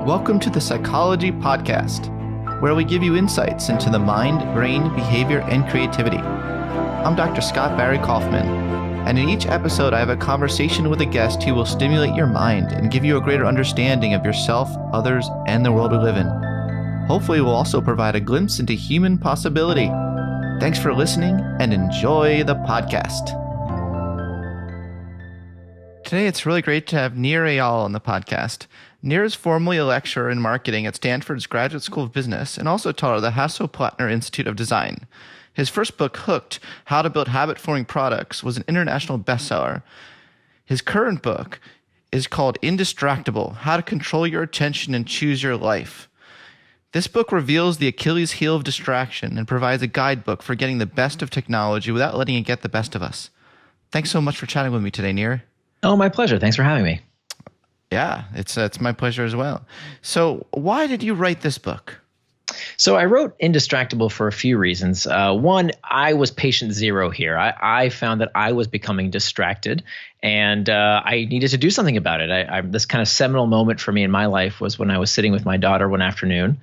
Welcome to the Psychology Podcast, where we give you insights into the mind, brain, behavior, and creativity. I'm Dr. Scott Barry Kaufman, and in each episode I have a conversation with a guest who will stimulate your mind and give you a greater understanding of yourself, others, and the world we live in. Hopefully we'll also provide a glimpse into human possibility. Thanks for listening and enjoy the podcast. Today it's really great to have Nir Eyal on the podcast. Nir is formerly a lecturer in marketing at Stanford's Graduate School of Business and also taught at the Hasso Plattner Institute of Design. His first book, Hooked: How to Build Habit-Forming Products, was an international bestseller. His current book is called Indistractable: How to Control Your Attention and Choose Your Life. This book reveals the Achilles heel of distraction and provides a guidebook for getting the best of technology without letting it get the best of us. Thanks so much for chatting with me today, Nir. Oh, my pleasure. Thanks for having me. Yeah, it's my pleasure as well. So why did you write this book? So I wrote Indistractable for a few reasons. One, I was patient zero here. I found that I was becoming distracted, and I needed to do something about it. This kind of seminal moment for me in my life was when I was sitting with my daughter one afternoon,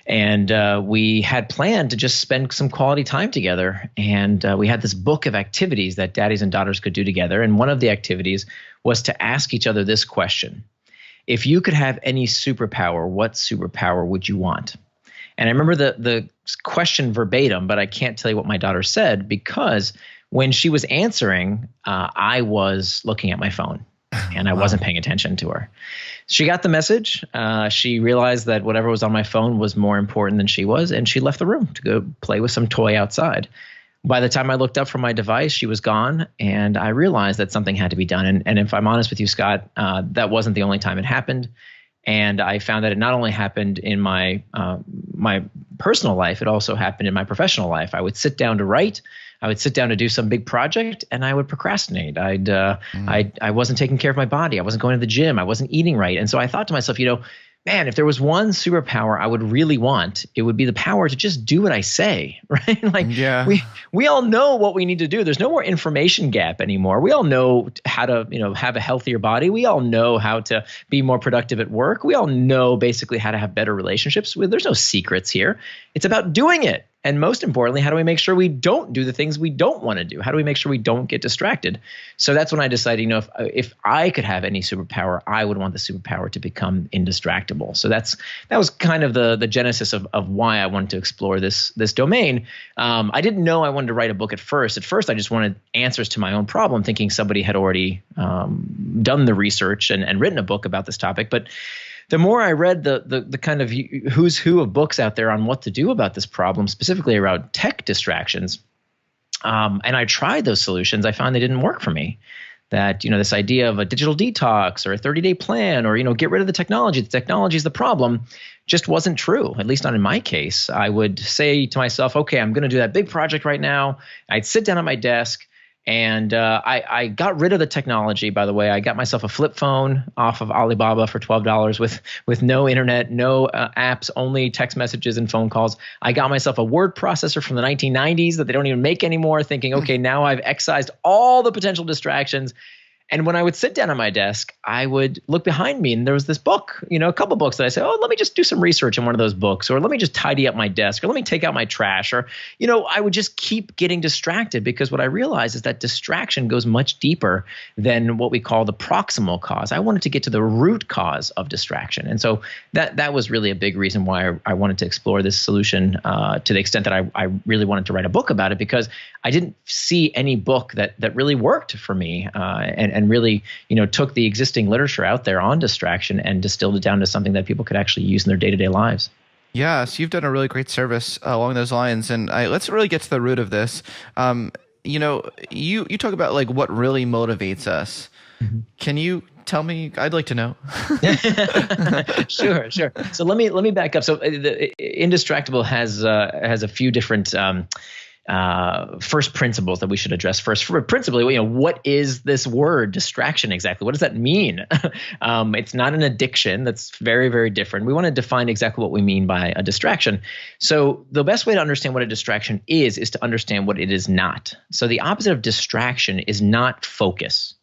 and we had planned to just spend some quality time together. And we had this book of activities that daddies and daughters could do together. And one of the activities was to ask each other this question: if you could have any superpower, what superpower would you want? And I remember the question verbatim, but I can't tell you what my daughter said because when she was answering, I was looking at my phone and I wasn't paying attention to her. She got the message. She realized that whatever was on my phone was more important than she was, and she left the room to go play with some toy outside. By the time I looked up from my device, she was gone, and I realized that something had to be done. And if I'm honest with you, Scott, that wasn't the only time it happened. And I found that it not only happened in my personal life, it also happened in my professional life. I would sit down to write. I would sit down to do some big project, and I would procrastinate. I wasn't taking care of my body. I wasn't going to the gym. I wasn't eating right. And so I thought to myself, man, if there was one superpower I would really want, it would be the power to just do what I say, right? We all know what we need to do. There's no more information gap anymore. We all know how to, have a healthier body. We all know how to be more productive at work. We all know basically how to have better relationships. There's no secrets here. It's about doing it. And most importantly, how do we make sure we don't do the things we don't want to do? How do we make sure we don't get distracted? So that's when I decided, if I could have any superpower, I would want the superpower to become indistractable. So that was kind of the genesis of why I wanted to explore this domain. I didn't know I wanted to write a book at first. At first, I just wanted answers to my own problem, thinking somebody had already done the research and written a book about this topic. But the more I read the kind of who's who of books out there on what to do about this problem, specifically around tech distractions, and I tried those solutions, I found they didn't work for me. That, this idea of a digital detox or a 30-day plan or, get rid of the technology is the problem, just wasn't true, at least not in my case. I would say to myself, okay, I'm going to do that big project right now. I'd sit down at my desk. And I got rid of the technology, by the way. I got myself a flip phone off of Alibaba for $12 with no internet, no apps, only text messages and phone calls. I got myself a word processor from the 1990s that they don't even make anymore, thinking, okay, now I've excised all the potential distractions. And when I would sit down at my desk, I would look behind me and there was this book, a couple books that I said, oh, let me just do some research in one of those books, or let me just tidy up my desk, or let me take out my trash, or, I would just keep getting distracted because what I realized is that distraction goes much deeper than what we call the proximal cause. I wanted to get to the root cause of distraction. And so that was really a big reason why I wanted to explore this solution to the extent that I really wanted to write a book about it, because I didn't see any book that really worked for me and really, took the existing literature out there on distraction and distilled it down to something that people could actually use in their day-to-day lives. Yeah, so you've done a really great service along those lines, and let's really get to the root of this. You talk about like what really motivates us. Mm-hmm. Can you tell me? I'd like to know. Sure. So let me back up. So the Indistractable has a few different first principles that we should address first. Principally, what is this word distraction exactly? What does that mean? It's not an addiction. That's very, very different. We want to define exactly what we mean by a distraction. So the best way to understand what a distraction is to understand what it is not. So the opposite of distraction is not focus.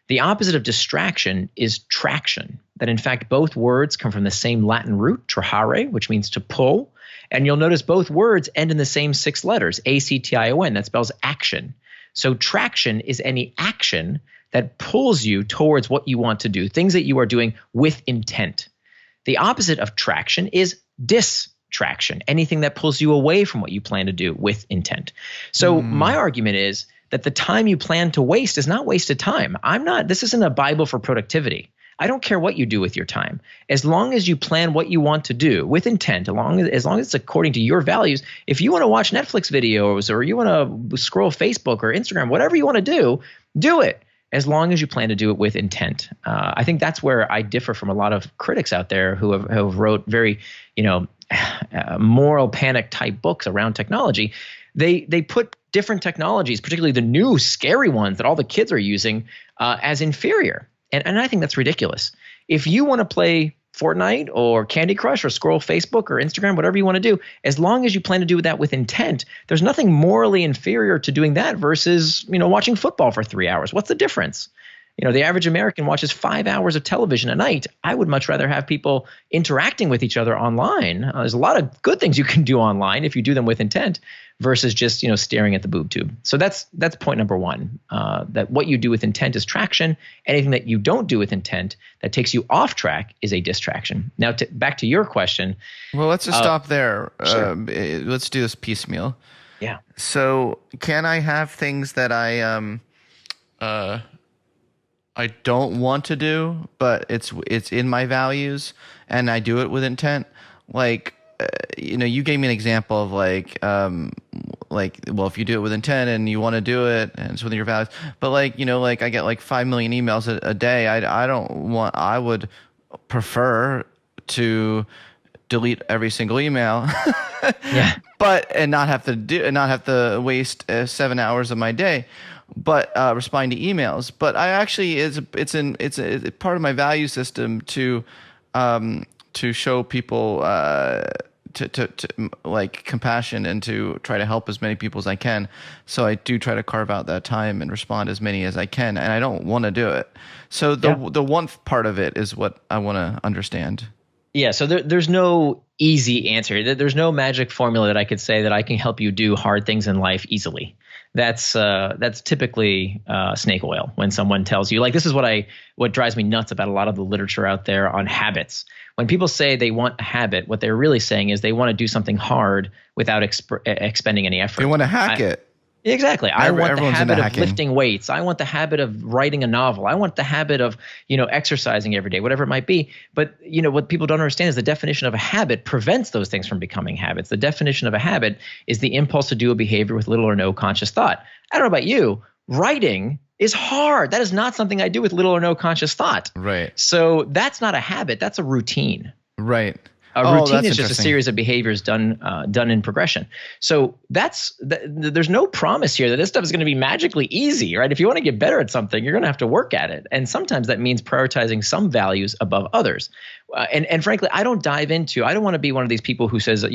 The opposite of distraction is traction. that in fact both words come from the same Latin root, trahare, which means to pull. And you'll notice both words end in the same 6 letters, A-C-T-I-O-N. That spells action. So traction is any action that pulls you towards what you want to do, things that you are doing with intent. The opposite of traction is distraction, anything that pulls you away from what you plan to do with intent. So my argument is that the time you plan to waste is not wasted time. This isn't a Bible for productivity. I don't care what you do with your time. As long as you plan what you want to do with intent, as long as it's according to your values. If you want to watch Netflix videos or you want to scroll Facebook or Instagram, whatever you want to do it. As long as you plan to do it with intent. I think that's where I differ from a lot of critics out there who have wrote very, moral panic type books around technology. They put different technologies, particularly the new scary ones that all the kids are using, as inferior. And I think that's ridiculous. If you want to play Fortnite or Candy Crush or scroll Facebook or Instagram, whatever you want to do, as long as you plan to do that with intent, there's nothing morally inferior to doing that versus, watching football for 3 hours. What's the difference? The average American watches 5 hours of television a night. I would much rather have people interacting with each other online. There's a lot of good things you can do online if you do them with intent versus just, staring at the boob tube. So that's point number one, that what you do with intent is traction. Anything that you don't do with intent that takes you off track is a distraction. Now, back to your question. Well, let's just stop there. Sure. Let's do this piecemeal. Yeah. So can I have things that I don't want to do, but it's in my values and I do it with intent? Like, you gave me an example of well, if you do it with intent and you want to do it and it's within your values, but I get 5 million emails a day. I would prefer to delete every single email. Yeah. And not have to waste 7 hours of my day. But responding to emails. But I actually it's part of my value system to show people to like compassion and to try to help as many people as I can. So I do try to carve out that time and respond as many as I can, and I don't want to do it. So the one part of it is what I want to understand. Yeah, so there's no easy answer. There's no magic formula that I could say that I can help you do hard things in life easily. That's typically snake oil when someone tells you, like, this is what drives me nuts about a lot of the literature out there on habits. When people say they want a habit, what they're really saying is they want to do something hard without expending any effort. They want to hack it. Exactly. I want the habit of hacking. lifting weights. I want the habit of writing a novel. I want the habit of, exercising every day, whatever it might be. But, what people don't understand is the definition of a habit prevents those things from becoming habits. The definition of a habit is the impulse to do a behavior with little or no conscious thought. I don't know about you. Writing is hard. That is not something I do with little or no conscious thought. Right. So that's not a habit. That's a routine. Right. A routine is just a series of behaviors done in progression. So there's no promise here that this stuff is going to be magically easy, right? If you want to get better at something, you're going to have to work at it. And sometimes that means prioritizing some values above others. And frankly, I don't want to be one of these people who says,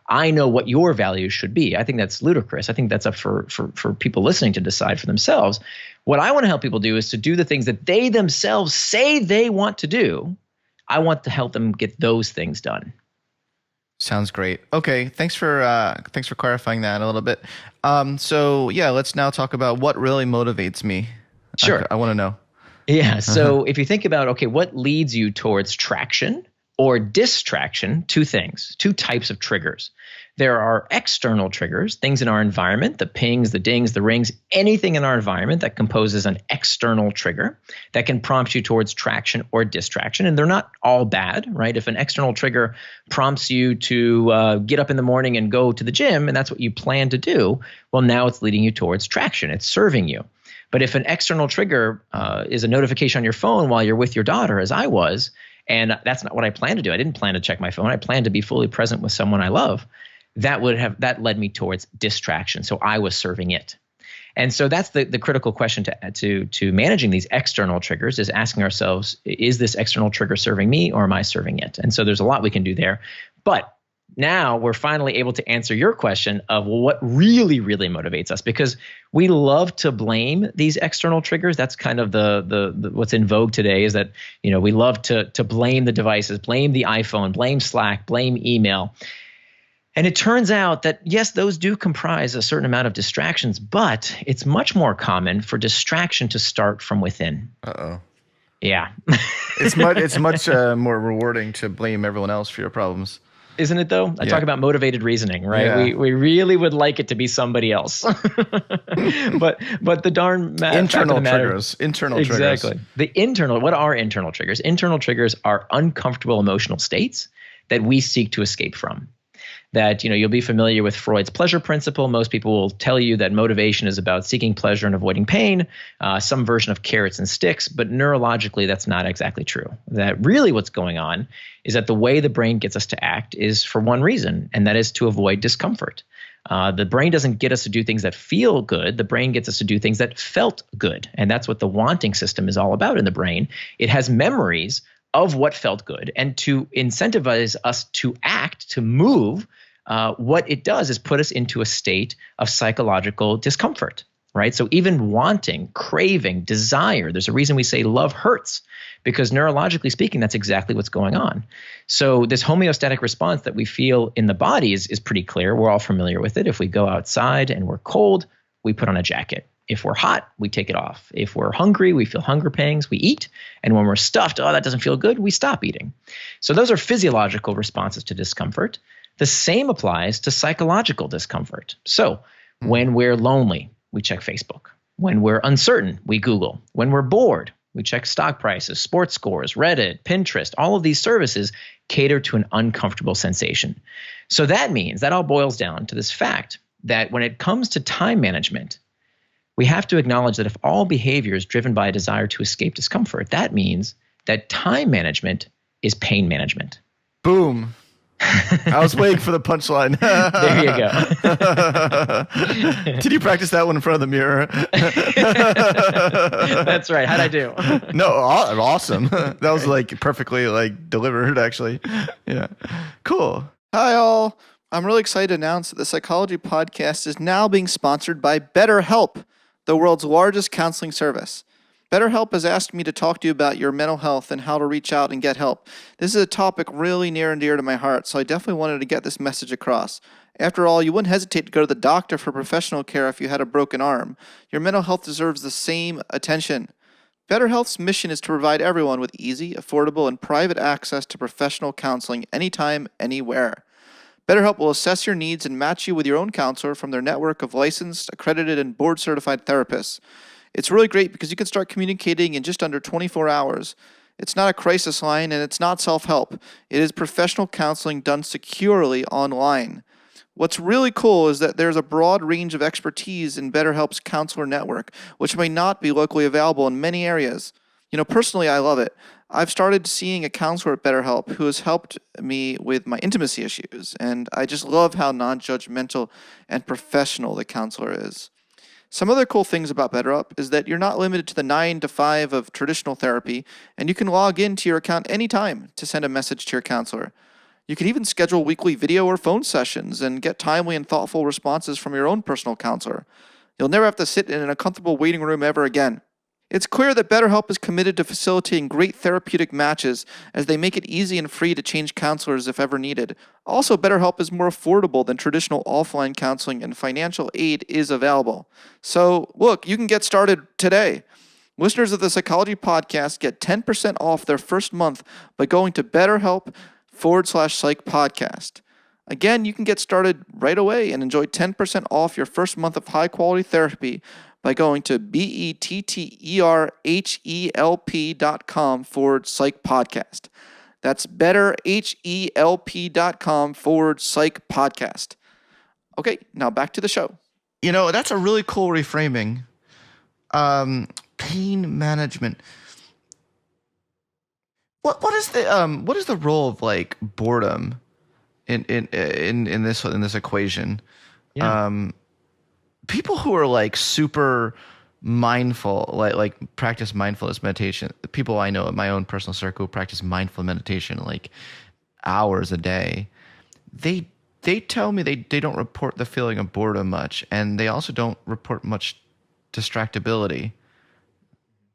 I know what your values should be. I think that's ludicrous. I think that's up for people listening to decide for themselves. What I want to help people do is to do the things that they themselves say they want to do. I want to help them get those things done. Sounds great. Okay, thanks for clarifying that a little bit. So yeah, let's now talk about what really motivates me. Sure, I want to know. Yeah. So if you think about, what leads you towards traction or distraction? Two types of triggers. There are external triggers, things in our environment, the pings, the dings, the rings, anything in our environment that composes an external trigger that can prompt you towards traction or distraction. And they're not all bad, right? If an external trigger prompts you to get up in the morning and go to the gym, and that's what you plan to do, well, now it's leading you towards traction. It's serving you. But if an external trigger is a notification on your phone while you're with your daughter, as I was, and that's not what I planned to do. I didn't plan to check my phone. I planned to be fully present with someone I love. That led me towards distraction. So I was serving it. And so that's the critical question to managing these external triggers, is asking ourselves, is this external trigger serving me or am I serving it? And so there's a lot we can do there. But now we're finally able to answer your question of, well, what really, really motivates us? Because we love to blame these external triggers. That's kind of the what's in vogue today, is that, we love to blame the devices, blame the iPhone, blame Slack, blame email. And it turns out that, yes, those do comprise a certain amount of distractions, but it's much more common for distraction to start from within. Uh-oh. Yeah. It's much more rewarding to blame everyone else for your problems. Isn't it, though? I talk about motivated reasoning, right? Yeah. We really would like it to be somebody else. but the darn internal triggers. Internal triggers. Exactly. What are internal triggers? Internal triggers are uncomfortable emotional states that we seek to escape from. That, you'll be familiar with Freud's pleasure principle. Most people will tell you that motivation is about seeking pleasure and avoiding pain, some version of carrots and sticks, but neurologically that's not exactly true. That really what's going on is that the way the brain gets us to act is for one reason, and that is to avoid discomfort. The brain doesn't get us to do things that feel good. The brain gets us to do things that felt good. And that's what the wanting system is all about in the brain. It has memories of what felt good, and to incentivize us to act, to move, what it does is put us into a state of psychological discomfort, right? So even wanting, craving, desire, there's a reason we say love hurts, because neurologically speaking, that's exactly what's going on. So this homeostatic response that we feel in the body is pretty clear. We're all familiar with it. If we go outside and we're cold, we put on a jacket. If we're hot, we take it off. If we're hungry, we feel hunger pangs, we eat. And when we're stuffed, that doesn't feel good, we stop eating. So those are physiological responses to discomfort. The same applies to psychological discomfort. So when we're lonely, we check Facebook. When we're uncertain, we Google. When we're bored, we check stock prices, sports scores, Reddit, Pinterest. All of these services cater to an uncomfortable sensation. So that means that all boils down to this fact that when it comes to time management, we have to acknowledge that if all behavior is driven by a desire to escape discomfort, that means that time management is pain management. Boom. I was waiting for the punchline. There you go. Did you practice that one in front of the mirror? That's right. How'd I do? No, awesome. That was perfectly delivered, actually. Yeah. Cool. Hi, all. I'm really excited to announce that the Psychology Podcast is now being sponsored by BetterHelp, the world's largest counseling service. BetterHelp has asked me to talk to you about your mental health and how to reach out and get help. This is a topic really near and dear to my heart, so I definitely wanted to get this message across. After all, you wouldn't hesitate to go to the doctor for professional care if you had a broken arm. Your mental health deserves the same attention. BetterHelp's mission is to provide everyone with easy, affordable, and private access to professional counseling anytime, anywhere. BetterHelp will assess your needs and match you with your own counselor from their network of licensed, accredited, and board-certified therapists. It's really great because you can start communicating in just under 24 hours. It's not a crisis line, and it's not self-help. It is professional counseling done securely online. What's really cool is that there's a broad range of expertise in BetterHelp's counselor network, which may not be locally available in many areas. Personally, I love it. I've started seeing a counselor at BetterHelp who has helped me with my intimacy issues, and I just love how non-judgmental and professional the counselor is. Some other cool things about BetterHelp is that you're not limited to the 9 to 5 of traditional therapy, and you can log into your account anytime to send a message to your counselor. You can even schedule weekly video or phone sessions and get timely and thoughtful responses from your own personal counselor. You'll never have to sit in an uncomfortable waiting room ever again. It's clear that BetterHelp is committed to facilitating great therapeutic matches as they make it easy and free to change counselors if ever needed. Also, BetterHelp is more affordable than traditional offline counseling, and financial aid is available. So, look, you can get started today. Listeners of the Psychology Podcast get 10% off their first month by going to BetterHelp.com/psych podcast. Again, you can get started right away and enjoy 10% off your first month of high-quality therapy by going to BetterHelp.com/psych podcast. That's BetterHelp.com/psych podcast. Okay, now back to the show. That's a really cool reframing. Pain management. What is the role of boredom in this equation? Yeah. People who are super mindful, like practice mindfulness meditation. The people I know in my own personal circle who practice mindful meditation hours a day. they tell me they don't report the feeling of boredom much, and they also don't report much distractibility.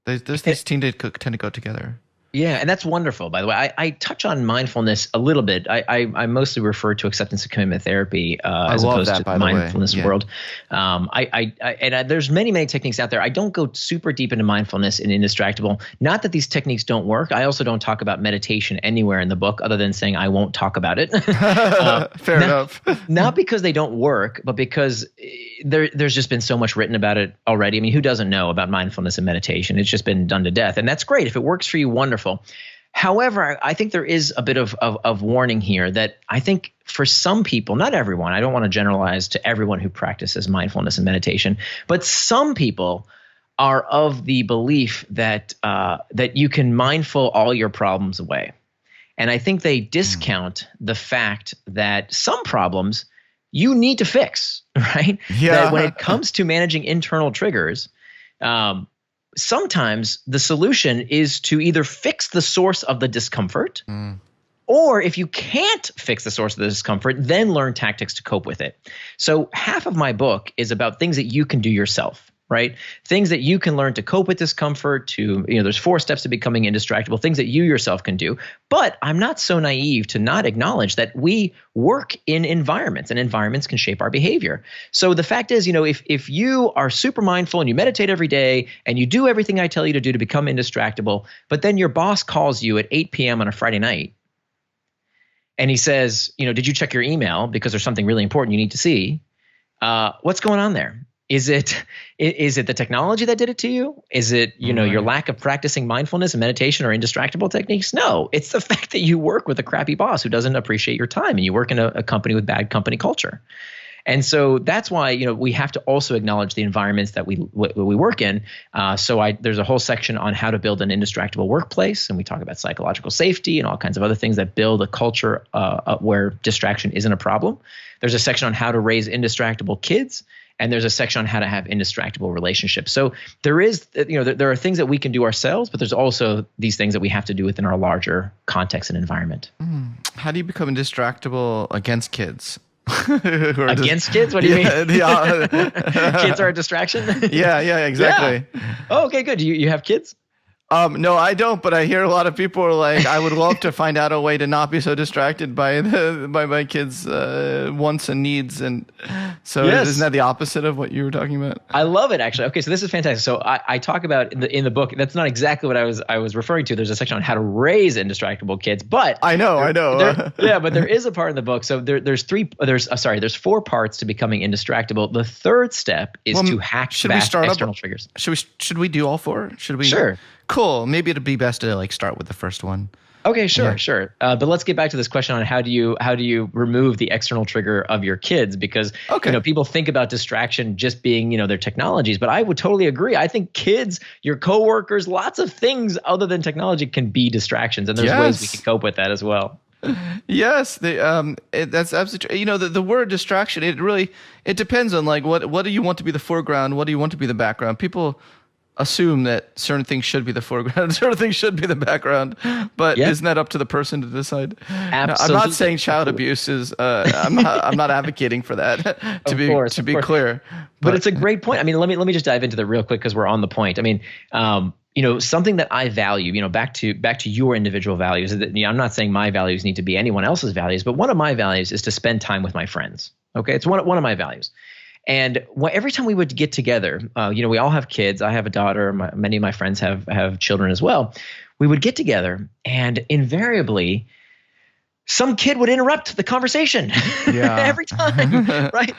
Those things tend to go together. Yeah, and that's wonderful, by the way. I touch on mindfulness a little bit. I mostly refer to acceptance and commitment therapy as opposed to the mindfulness world. There's many techniques out there. I don't go super deep into mindfulness in Indistractable. Not that these techniques don't work. I also don't talk about meditation anywhere in the book other than saying I won't talk about it. Fair enough. Not because they don't work, but because there's just been so much written about it already. I mean, who doesn't know about mindfulness and meditation? It's just been done to death. And that's great. If it works for you, wonderful. However, I think there is a bit of warning here that I think for some people, not everyone, I don't want to generalize to everyone who practices mindfulness and meditation, but some people are of the belief that you can mindful all your problems away. And I think they discount the fact that some problems you need to fix, right? Yeah. That when it comes to managing internal triggers, sometimes the solution is to either fix the source of the discomfort, or if you can't fix the source of the discomfort, then learn tactics to cope with it. So half of my book is about things that you can do yourself, right? Things that you can learn to cope with discomfort, there's 4 steps to becoming indistractable, things that you yourself can do. But I'm not so naive to not acknowledge that we work in environments, and environments can shape our behavior. So the fact is, if you are super mindful and you meditate every day and you do everything I tell you to do to become indistractable, but then your boss calls you at 8 p.m. on a Friday night and he says, did you check your email because there's something really important you need to see? What's going on there? Is it the technology that did it to you? Is it, your lack of practicing mindfulness and meditation or indistractable techniques? No, it's the fact that you work with a crappy boss who doesn't appreciate your time, and you work in a company with bad company culture. And so that's why, we have to also acknowledge the environments that we work in. There's a whole section on how to build an indistractable workplace. And we talk about psychological safety and all kinds of other things that build a culture where distraction isn't a problem. There's a section on how to raise indistractable kids. And there's a section on how to have indistractable relationships. So there is, there are things that we can do ourselves, but there's also these things that we have to do within our larger context and environment. How do you become indistractable against kids? Against kids? What do you mean? Kids are a distraction? Yeah, exactly. Yeah. Oh, okay, good. You have kids? No, I don't, but I hear a lot of people are like, I would love to find out a way to not be so distracted by my kids' wants and needs. And so Isn't that the opposite of what you were talking about? I love it, actually. Okay, so this is fantastic. So I talk about in the book, that's not exactly what I was referring to. There's a section on how to raise indistractable kids, but I know. But there is a part in the book. So there's 4 parts to becoming indistractable. The third step is to hack back external triggers. Should we do all 4? Should we? Sure. Cool. Maybe it'd be best to start with the first one. Okay, sure. But let's get back to this question on how do you remove the external trigger of your kids? Because people think about distraction just being their technologies, but I would totally agree. I think kids, your coworkers, lots of things other than technology can be distractions, and there's ways we can cope with that as well. Yes, that's absolutely true. The word distraction, it depends on what do you want to be the foreground, what do you want to be the background. People assume that certain things should be the foreground, certain things should be the background, but isn't that up to the person to decide? Absolutely. I'm not saying child abuse is. I'm not advocating for that. to be clear, but it's a great point. I mean, let me just dive into that real quick because we're on the point. I mean, something that I value. Back to your individual values. I'm not saying my values need to be anyone else's values, but one of my values is to spend time with my friends. Okay, it's one of my values. And every time we would get together, we all have kids. I have a daughter. Many of my friends have children as well. We would get together, and invariably, some kid would interrupt the conversation every time, right?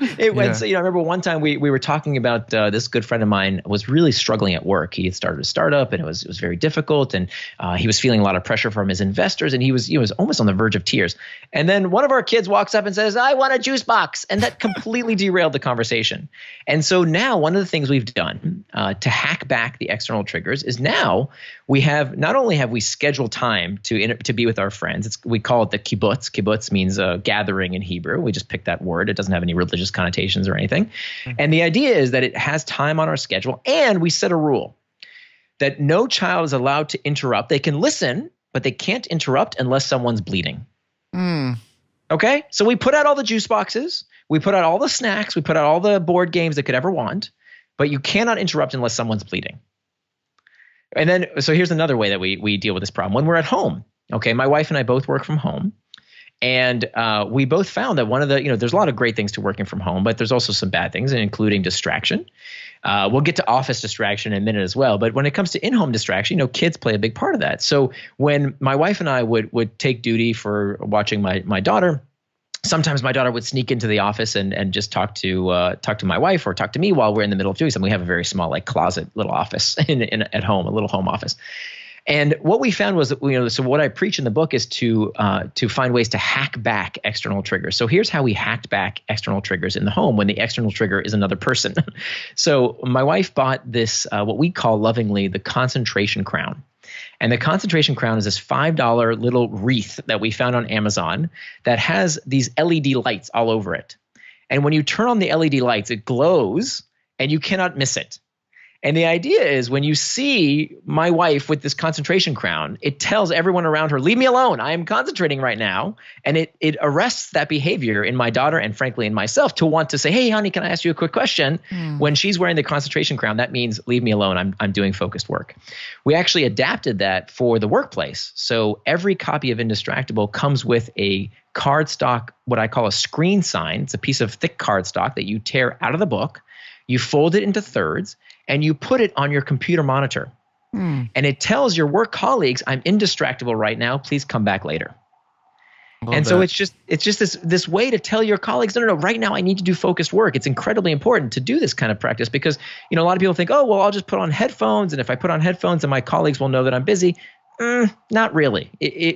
So, I remember one time we were talking about this good friend of mine was really struggling at work. He had started a startup, and it was very difficult, and he was feeling a lot of pressure from his investors, and he was almost on the verge of tears. And then one of our kids walks up and says, "I want a juice box," and that completely derailed the conversation. And so now one of the things we've done to hack back the external triggers is now we have not only have we scheduled time to be with our friends. We call it the kibbutz. Kibbutz means gathering in Hebrew. We just picked that word. It doesn't have any religious connotations or anything. Mm-hmm. And the idea is that it has time on our schedule, and we set a rule that no child is allowed to interrupt. They can listen, but they can't interrupt unless someone's bleeding. Okay. So we put out all the juice boxes. We put out all the snacks. We put out all the board games they could ever want. But you cannot interrupt unless someone's bleeding. And then, so here's another way that we deal with this problem. When we're at home, okay, my wife and I both work from home. And we both found that one of the, there's a lot of great things to working from home, but there's also some bad things, including distraction. We'll get to office distraction in a minute as well. But when it comes to in-home distraction, kids play a big part of that. So when my wife and I would take duty for watching my daughter, sometimes my daughter would sneak into the office and just talk to my wife or talk to me while we're in the middle of doing something. We have a very small, like, closet little office at home, a little home office. And what we found was that, so what I preach in the book is to find ways to hack back external triggers. So here's how we hacked back external triggers in the home when the external trigger is another person. So my wife bought this, what we call lovingly the concentration crown. And the concentration crown is this $5 little wreath that we found on Amazon that has these LED lights all over it. And when you turn on the LED lights, it glows and you cannot miss it. And the idea is when you see my wife with this concentration crown, it tells everyone around her, leave me alone. I am concentrating right now. And it arrests that behavior in my daughter and frankly in myself to want to say, hey, honey, can I ask you a quick question? When she's wearing the concentration crown, that means leave me alone. I'm doing focused work. We actually adapted that for the workplace. So every copy of Indistractable comes with a cardstock, what I call a screen sign. It's a piece of thick cardstock that you tear out of the book. You fold it into thirds and you put it on your computer monitor. And it tells your work colleagues, I'm indistractable right now. Please come back later. So it's just this way to tell your colleagues, no, right now I need to do focused work. It's incredibly important to do this kind of practice because, a lot of people think, oh, well, I'll just put on headphones. And if I put on headphones, then my colleagues will know that I'm busy. Not really.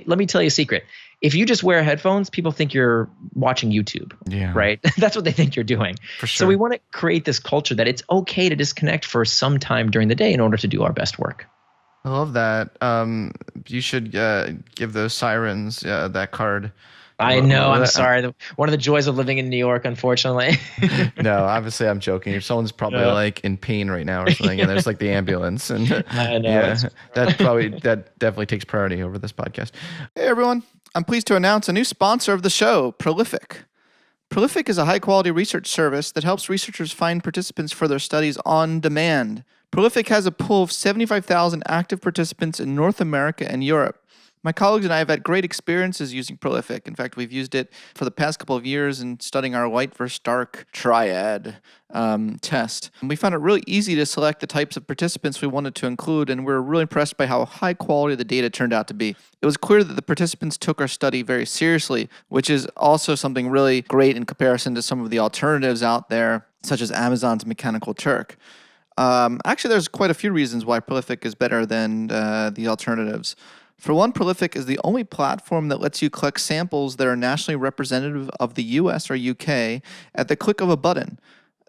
Let me tell you a secret. If you just wear headphones, people think you're watching YouTube, right? That's what they think you're doing. For sure. So we want to create this culture that it's okay to disconnect for some time during the day in order to do our best work. I love that. You should give those sirens that card. I know. I'm sorry. One of the joys of living in New York, unfortunately. No, obviously I'm joking. If someone's probably like in pain right now or something, and there's like the ambulance, and I know. that definitely takes priority over this podcast. Hey everyone, I'm pleased to announce a new sponsor of the show, Prolific. Prolific is a high-quality research service that helps researchers find participants for their studies on demand. Prolific has a pool of 75,000 active participants in North America and Europe. My colleagues and I have had great experiences using Prolific. In fact, we've used it for the past couple of years in studying our light versus dark triad test. And we found it really easy to select the types of participants we wanted to include, and we were really impressed by how high quality the data turned out to be. It was clear that the participants took our study very seriously, which is also something really great in comparison to some of the alternatives out there, such as Amazon's Mechanical Turk. Actually, there's quite a few reasons why Prolific is better than the alternatives. For one, Prolific is the only platform that lets you collect samples that are nationally representative of the US or UK at the click of a button.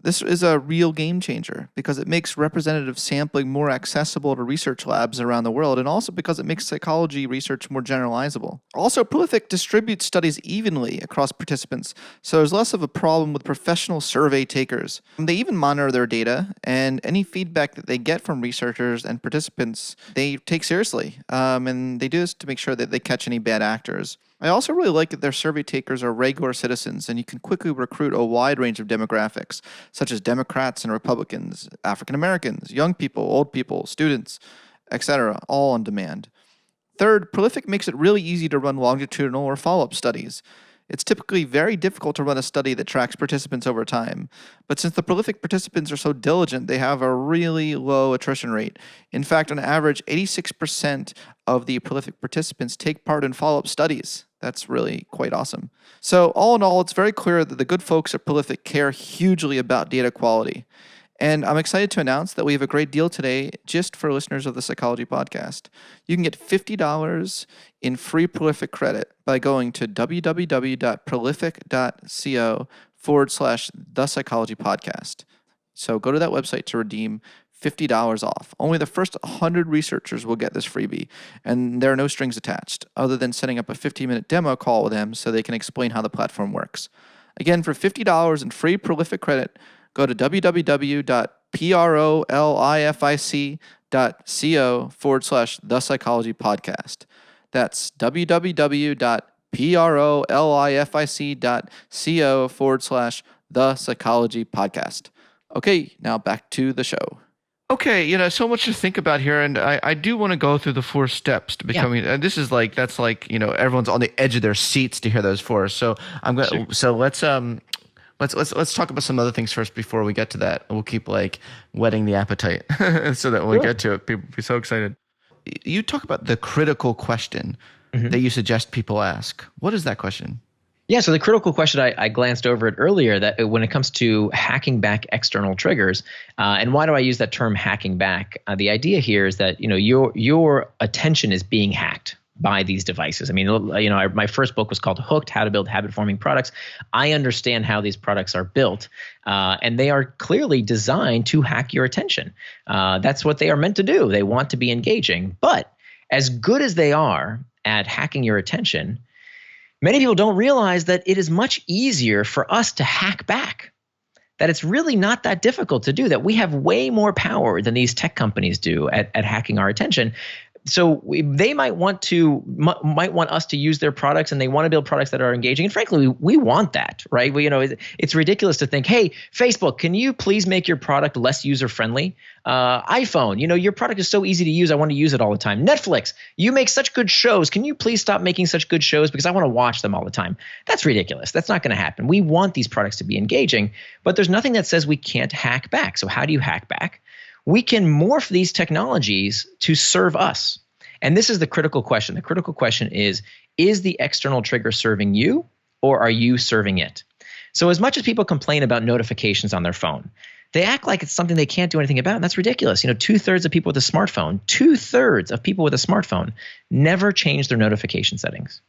This is a real game changer because it makes representative sampling more accessible to research labs around the world, and also because it makes psychology research more generalizable. Also, Prolific distributes studies evenly across participants, so there's less of a problem with professional survey takers. They even monitor their data, and any feedback that they get from researchers and participants, they take seriously, and they do this to make sure that they catch any bad actors. I also really like that their survey takers are regular citizens, and you can quickly recruit a wide range of demographics, such as Democrats and Republicans, African Americans, young people, old people, students, etc., all on demand. Third, Prolific makes it really easy to run longitudinal or follow-up studies. It's typically very difficult to run a study that tracks participants over time, but since the Prolific participants are so diligent, they have a really low attrition rate. In fact, on average, 86% of the Prolific participants take part in follow-up studies. That's really quite awesome. So all in all, it's very clear that the good folks at Prolific care hugely about data quality. And I'm excited to announce that we have a great deal today just for listeners of the Psychology Podcast. You can get $50 in free Prolific credit by going to www.prolific.co/The Psychology Podcast. So go to that website to redeem $50 off. Only the first 100 researchers will get this freebie, and there are no strings attached, other than setting up a 15-minute demo call with them so they can explain how the platform works. Again, for $50 in free Prolific credit, go to www.prolific.co/The Psychology Podcast. That's www.prolific.co/The PROLIFIC.co/The Psychology Podcast. Okay, now back to the show. Okay, so much to think about here, and I do want to go through the 4 steps to becoming. And this is that's everyone's on the edge of their seats to hear those 4. So I'm going. Sure. So let's talk about some other things first before we get to that. We'll keep whetting the appetite so that when we get to it, people will be so excited. You talk about the critical question that you suggest people ask. What is that question? Yeah, so the critical question, I glanced over it earlier, that when it comes to hacking back external triggers, and why do I use that term hacking back? The idea here is that your attention is being hacked by these devices. I mean, my first book was called Hooked: How to Build Habit-Forming Products. I understand how these products are built, and they are clearly designed to hack your attention. That's what they are meant to do. They want to be engaging. But as good as they are at hacking your attention, many people don't realize that it is much easier for us to hack back, that it's really not that difficult to do, that we have way more power than these tech companies do at hacking our attention. So they might want us to use their products, and they want to build products that are engaging. And frankly, we want that, right? It's ridiculous to think, hey, Facebook, can you please make your product less user-friendly? iPhone, your product is so easy to use. I want to use it all the time. Netflix, you make such good shows. Can you please stop making such good shows because I want to watch them all the time? That's ridiculous. That's not going to happen. We want these products to be engaging, but there's nothing that says we can't hack back. So how do you hack back? We can morph these technologies to serve us. And this is the critical question. The critical question is the external trigger serving you, or are you serving it? So as much as people complain about notifications on their phone, they act like it's something they can't do anything about, and that's ridiculous. 2/3 of people with a smartphone, never change their notification settings.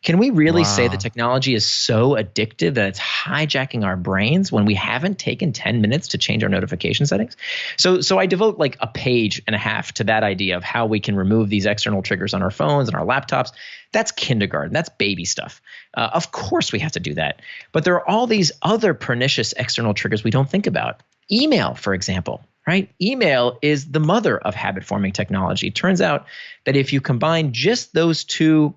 Can we really say the technology is so addictive that it's hijacking our brains when we haven't taken 10 minutes to change our notification settings? So I devote a page and a half to that idea of how we can remove these external triggers on our phones and our laptops. That's kindergarten. That's baby stuff. Of course we have to do that. But there are all these other pernicious external triggers we don't think about. Email, for example. Right? Email is the mother of habit-forming technology. It turns out that if you combine just those 2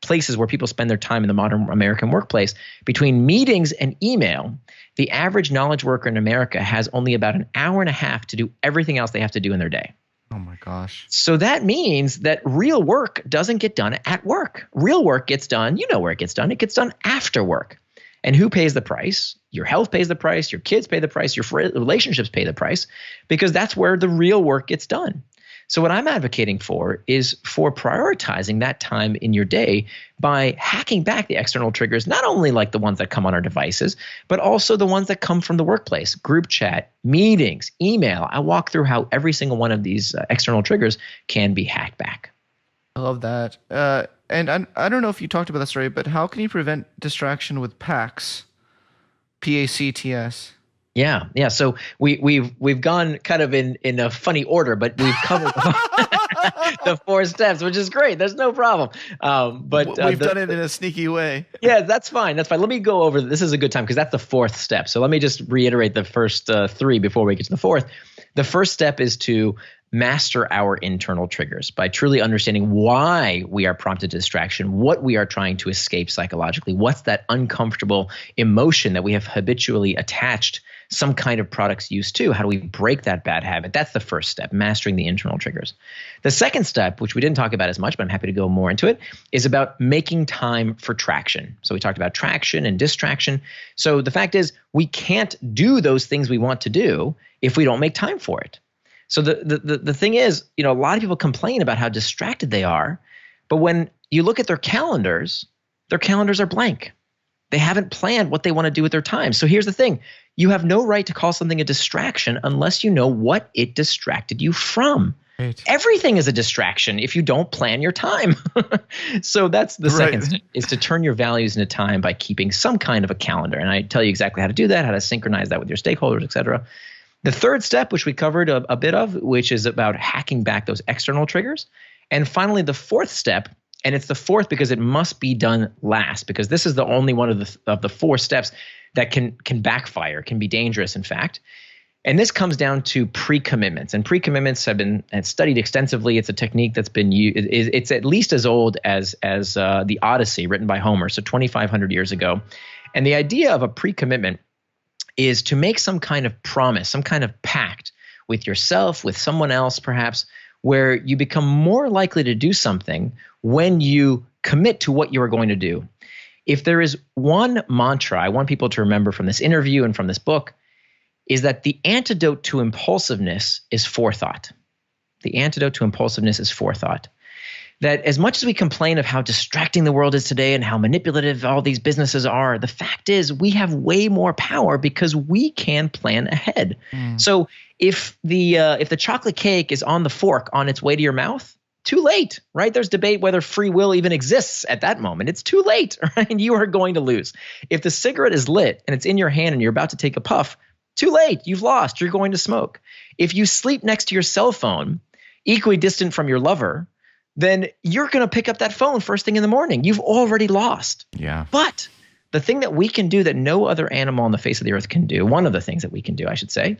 places where people spend their time in the modern American workplace, between meetings and email, the average knowledge worker in America has only about an hour and a half to do everything else they have to do in their day. Oh my gosh. So that means that real work doesn't get done at work. Real work gets done, where it gets done. It gets done after work. And who pays the price? Your health pays the price. Your kids pay the price. Your relationships pay the price, because that's where the real work gets done. So what I'm advocating for is for prioritizing that time in your day by hacking back the external triggers, not only like the ones that come on our devices, but also the ones that come from the workplace, group chat, meetings, email. I walk through how every single one of these external triggers can be hacked back. I love that. And I don't know if you talked about this already, but how can you prevent distraction with PACS? PACTS. Yeah. So we've gone kind of in a funny order, but we've covered the 4 steps, which is great. There's no problem. But we've done it in a sneaky way. Yeah, that's fine. Let me go over. This is a good time because that's the 4th step. So let me just reiterate the first 3 before we get to the 4th. The first step is to master our internal triggers by truly understanding why we are prompted to distraction, what we are trying to escape psychologically, what's that uncomfortable emotion that we have habitually attached some kind of product's use to. How do we break that bad habit? That's the first step, mastering the internal triggers. The second step, which we didn't talk about as much, but I'm happy to go more into it, is about making time for traction. So we talked about traction and distraction. So the fact is, we can't do those things we want to do if we don't make time for it. So the thing is, a lot of people complain about how distracted they are, but when you look at their calendars are blank. They haven't planned what they want to do with their time. So here's the thing. You have no right to call something a distraction unless you know what it distracted you from. Right. Everything is a distraction if you don't plan your time. So that's the second step, is to turn your values into time by keeping some kind of a calendar. And I tell you exactly how to do that, how to synchronize that with your stakeholders, et cetera. The third step, which we covered a bit of, which is about hacking back those external triggers. And finally, the 4th step, and it's the 4th because it must be done last, because this is the only one of the 4 steps that can backfire, can be dangerous, in fact, And this comes down to pre-commitments. And pre-commitments have been studied extensively. It's a technique that's been used. It's at least as old as the Odyssey, written by Homer, so 2,500 years ago. And the idea of a pre-commitment is to make some kind of promise, some kind of pact with yourself, with someone else perhaps, where you become more likely to do something when you commit to what you are going to do. If there is one mantra I want people to remember from this interview and from this book, is that the antidote to impulsiveness is forethought. The antidote to impulsiveness is forethought. That as much as we complain of how distracting the world is today and how manipulative all these businesses are, the fact is we have way more power because we can plan ahead. So if the chocolate cake is on the fork on its way to your mouth, too late, right? There's debate whether free will even exists at that moment. It's too late, right? And you are going to lose. If the cigarette is lit and it's in your hand and you're about to take a puff, too late. You've lost. You're going to smoke. If you sleep next to your cell phone, equally distant from your lover, then you're going to pick up that phone first thing in the morning. You've already lost. Yeah. But the thing that we can do that no other animal on the face of the earth can do, one of the things that we can do, I should say,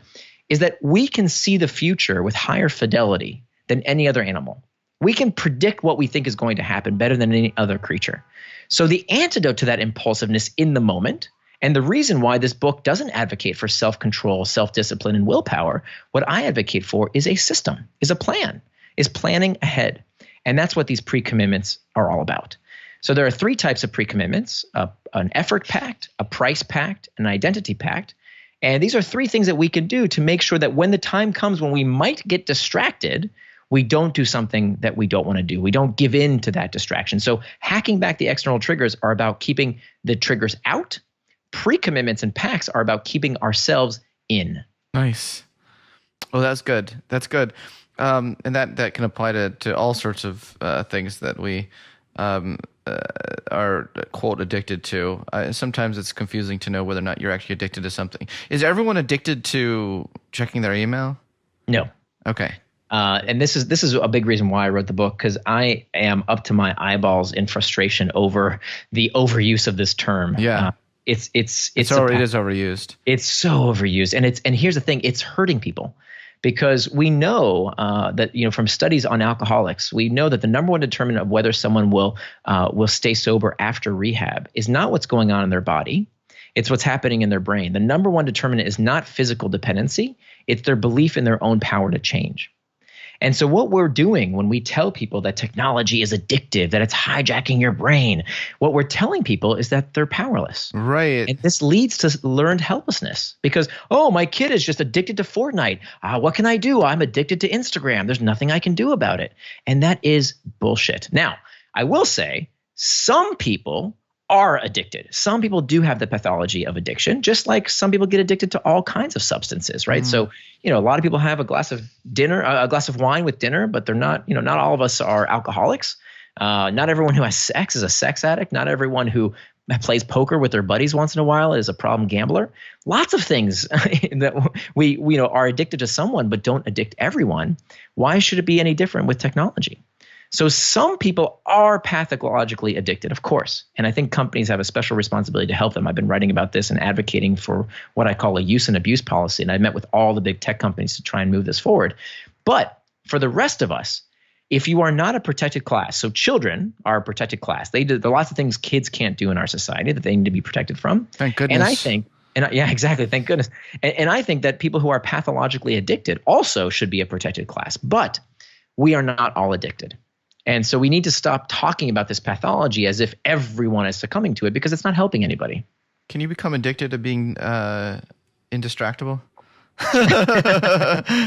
is that we can see the future with higher fidelity than any other animal. We can predict what we think is going to happen better than any other creature. So the antidote to that impulsiveness in the moment, and the reason why this book doesn't advocate for self-control, self-discipline, and willpower, what I advocate for is a system, is a plan, is planning ahead. And that's what these pre-commitments are all about. So there are three types of pre-commitments, an effort pact, a price pact, an identity pact. And these are three things that we can do to make sure that when the time comes when we might get distracted, we don't do something that we don't want to do. We don't give in to that distraction. So hacking back the external triggers are about keeping the triggers out. Pre-commitments and pacts are about keeping ourselves in. Nice. Oh, that's good. That's good. And that can apply to all sorts of things that we are, quote, addicted to. Sometimes it's confusing to know whether or not you're actually addicted to something. Is everyone addicted to checking their email? No. Okay. And this is a big reason why I wrote the book, because I am up to my eyeballs in frustration over the overuse of this term. Yeah. It is overused. It's so overused, and here's the thing: it's hurting people, because we know that from studies on alcoholics, we know that the number one determinant of whether someone will stay sober after rehab is not what's going on in their body; it's what's happening in their brain. The number one determinant is not physical dependency; it's their belief in their own power to change. And so what we're doing when we tell people that technology is addictive, that it's hijacking your brain, what we're telling people is that they're powerless. Right. And this leads to learned helplessness because, oh, my kid is just addicted to Fortnite. What can I do? I'm addicted to Instagram. There's nothing I can do about it. And that is bullshit. Now, I will say some people are addicted. Some people do have the pathology of addiction, just like some people get addicted to all kinds of substances, right? So, a lot of people have a glass of wine with dinner, but they're not, not all of us are alcoholics. Not everyone who has sex is a sex addict. Not everyone who plays poker with their buddies once in a while is a problem gambler. Lots of things that we are addicted to someone, but don't addict everyone. Why should it be any different with technology? So some people are pathologically addicted, of course, and I think companies have a special responsibility to help them. I've been writing about this and advocating for what I call a use and abuse policy, and I met with all the big tech companies to try and move this forward. But for the rest of us, if you are not a protected class, so children are a protected class. There are lots of things kids can't do in our society that they need to be protected from. Thank goodness. And I think, yeah, exactly. Thank goodness. And I think that people who are pathologically addicted also should be a protected class, but we are not all addicted. And so we need to stop talking about this pathology as if everyone is succumbing to it, because it's not helping anybody. Can you become addicted to being indistractable?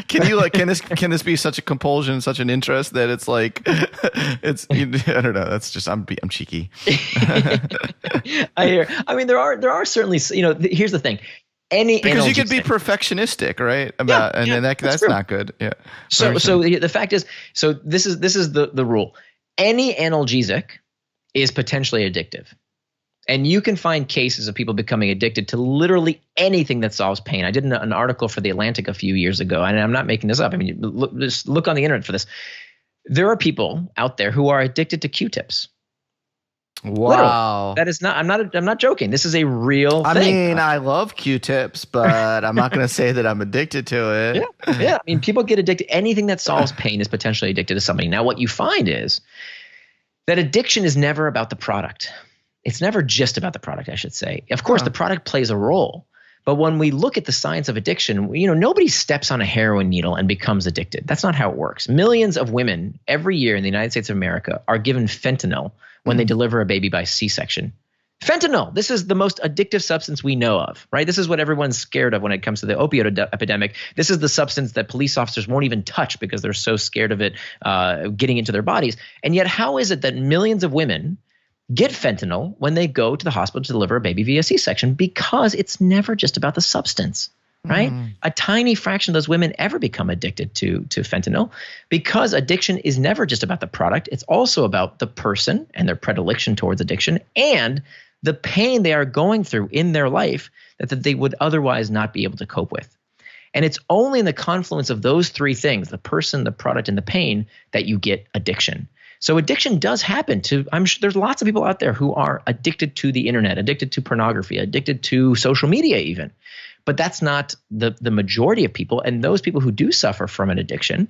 Can this be such a compulsion, such an interest that it's like I don't know. That's just I'm cheeky. I hear. I mean, there are certainly, here's the thing. Because you could be perfectionistic, right? That's not good. Yeah. So the fact is, this is the rule. Any analgesic is potentially addictive. And you can find cases of people becoming addicted to literally anything that solves pain. I did an article for The Atlantic a few years ago, and I'm not making this up. I mean, just look on the internet for this. There are people out there who are addicted to Q-tips. Literally. Wow. That is not, I'm not joking. This is a real I thing. mean, I love Q-tips, but I'm not going to say that I'm addicted to it. Yeah. I mean, people get addicted. Anything that solves pain is potentially addicted to something. Now, what you find is that addiction is never about the product. It's never just about the product, I should say. Of course, the product plays a role. But when we look at the science of addiction, nobody steps on a heroin needle and becomes addicted. That's not how it works. Millions of women every year in the United States of America are given fentanyl when they deliver a baby by C-section. Fentanyl, this is the most addictive substance we know of, right? This is what everyone's scared of when it comes to the opioid epidemic. This is the substance that police officers won't even touch because they're so scared of it getting into their bodies. And yet, how is it that millions of women get fentanyl when they go to the hospital to deliver a baby via C-section? Because it's never just about the substance, right? A tiny fraction of those women ever become addicted to fentanyl, because addiction is never just about the product. It's also about the person and their predilection towards addiction and the pain they are going through in their life that they would otherwise not be able to cope with. And it's only in the confluence of those three things, the person, the product, and the pain, that you get addiction. So addiction does happen to, I'm sure there's lots of people out there who are addicted to the internet, addicted to pornography, addicted to social media even. But that's not the majority of people. And those people who do suffer from an addiction,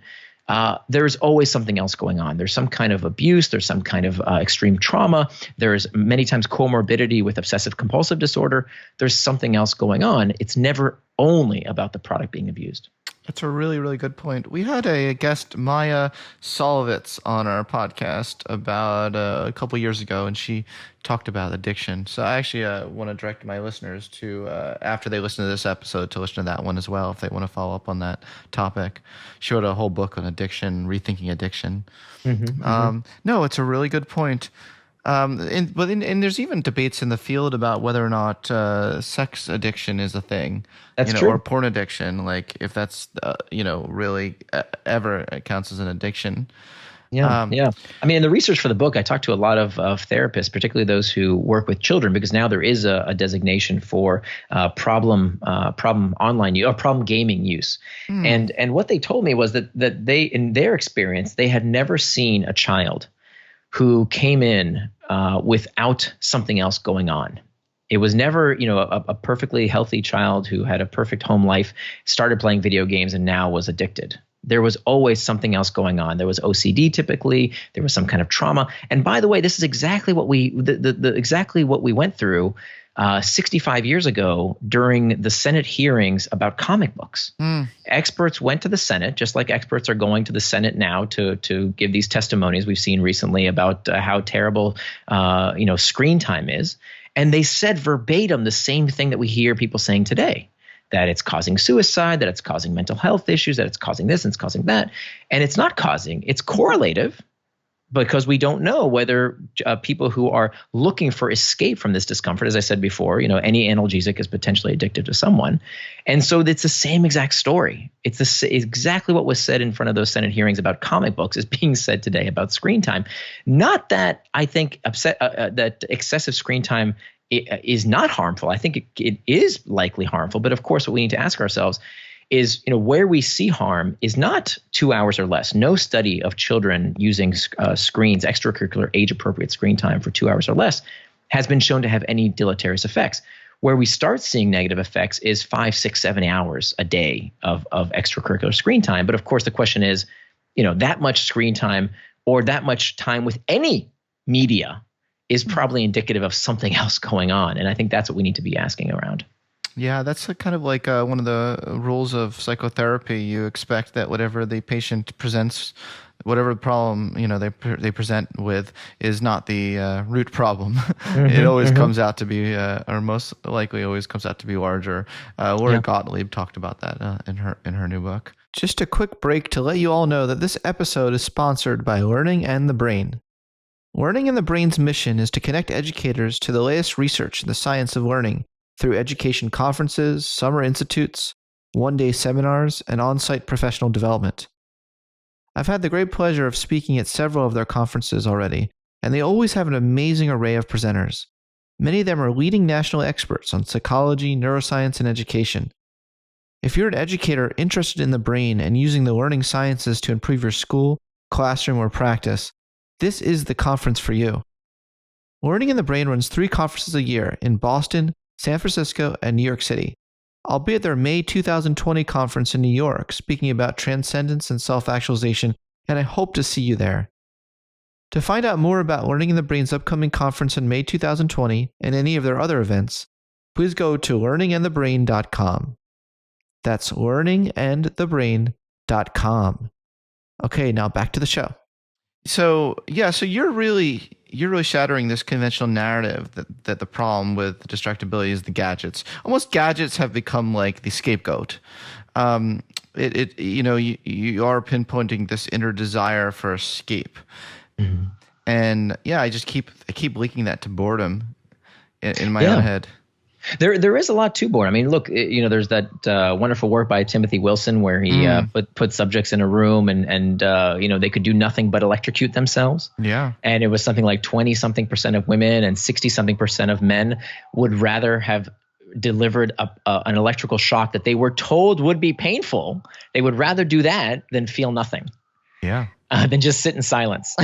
there's always something else going on. There's some kind of abuse. There's some kind of extreme trauma. There's many times comorbidity with obsessive compulsive disorder. There's something else going on. It's never only about the product being abused. That's a really, really good point. We had a guest, Maya Solovitz, on our podcast about a couple years ago, and she talked about addiction. So I actually want to direct my listeners to, after they listen to this episode, to listen to that one as well if they want to follow up on that topic. She wrote a whole book on addiction, rethinking addiction. No, it's a really good point. And there's even debates in the field about whether or not sex addiction is a thing. That's true. Or porn addiction, like if that's really ever counts as an addiction. Yeah. I mean, in the research for the book, I talked to a lot of therapists, particularly those who work with children, because now there is a designation for problem online use or problem gaming use. And what they told me was that they, in their experience, they had never seen a child who came in without something else going on. It was never, a perfectly healthy child who had a perfect home life, started playing video games, and now was addicted. There was always something else going on. There was OCD typically. There was some kind of trauma. And by the way, this is exactly what we exactly what we went through 65 years ago during the Senate hearings about comic books. Experts went to the Senate, just like experts are going to the Senate now to give these testimonies we've seen recently about how terrible screen time is. And they said verbatim the same thing that we hear people saying today, that it's causing suicide, that it's causing mental health issues, that it's causing this and it's causing that. And it's not causing, it's correlative, because we don't know whether people who are looking for escape from this discomfort, as I said before, any analgesic is potentially addictive to someone. And so it's the same exact story. It's exactly what was said in front of those Senate hearings about comic books is being said today about screen time. Not that I think that excessive screen time is not harmful. I think it is likely harmful. But of course, what we need to ask ourselves is, where we see harm is not 2 hours or less. No study of children using screens, extracurricular age-appropriate screen time for 2 hours or less has been shown to have any deleterious effects. Where we start seeing negative effects is 5, 6, 7 hours a day of extracurricular screen time. But of course, the question is, that much screen time or that much time with any media is probably indicative of something else going on. And I think that's what we need to be asking around. Yeah, that's kind of like one of the rules of psychotherapy. You expect that whatever the patient presents, whatever problem they present with, is not the root problem. It always comes out to be, or most likely always comes out to be larger. Laura Gottlieb talked about that in her new book. Just a quick break to let you all know that this episode is sponsored by Learning and the Brain. Learning and the Brain's mission is to connect educators to the latest research in the science of learning through education conferences, summer institutes, one-day seminars, and on-site professional development. I've had the great pleasure of speaking at several of their conferences already, and they always have an amazing array of presenters. Many of them are leading national experts on psychology, neuroscience, and education. If you're an educator interested in the brain and using the learning sciences to improve your school, classroom, or practice, this is the conference for you. Learning in the Brain runs 3 conferences a year in Boston, San Francisco, and New York City. I'll be at their May 2020 conference in New York, speaking about transcendence and self-actualization, and I hope to see you there. To find out more about Learning in the Brain's upcoming conference in May 2020 and any of their other events, please go to learningandthebrain.com. That's learningandthebrain.com. Okay, now back to the show. So you're really shattering this conventional narrative that the problem with distractibility is the gadgets. Almost gadgets have become like the scapegoat. You are pinpointing this inner desire for escape. Mm-hmm. And I keep linking that to boredom in my own head. There is a lot to boredom. I mean, look, there's that wonderful work by Timothy Wilson where he put subjects in a room and they could do nothing but electrocute themselves. Yeah. And it was something like 20-something% of women and 60-something% of men would rather have delivered an electrical shock that they were told would be painful. They would rather do that than feel nothing. Yeah. Than just sit in silence.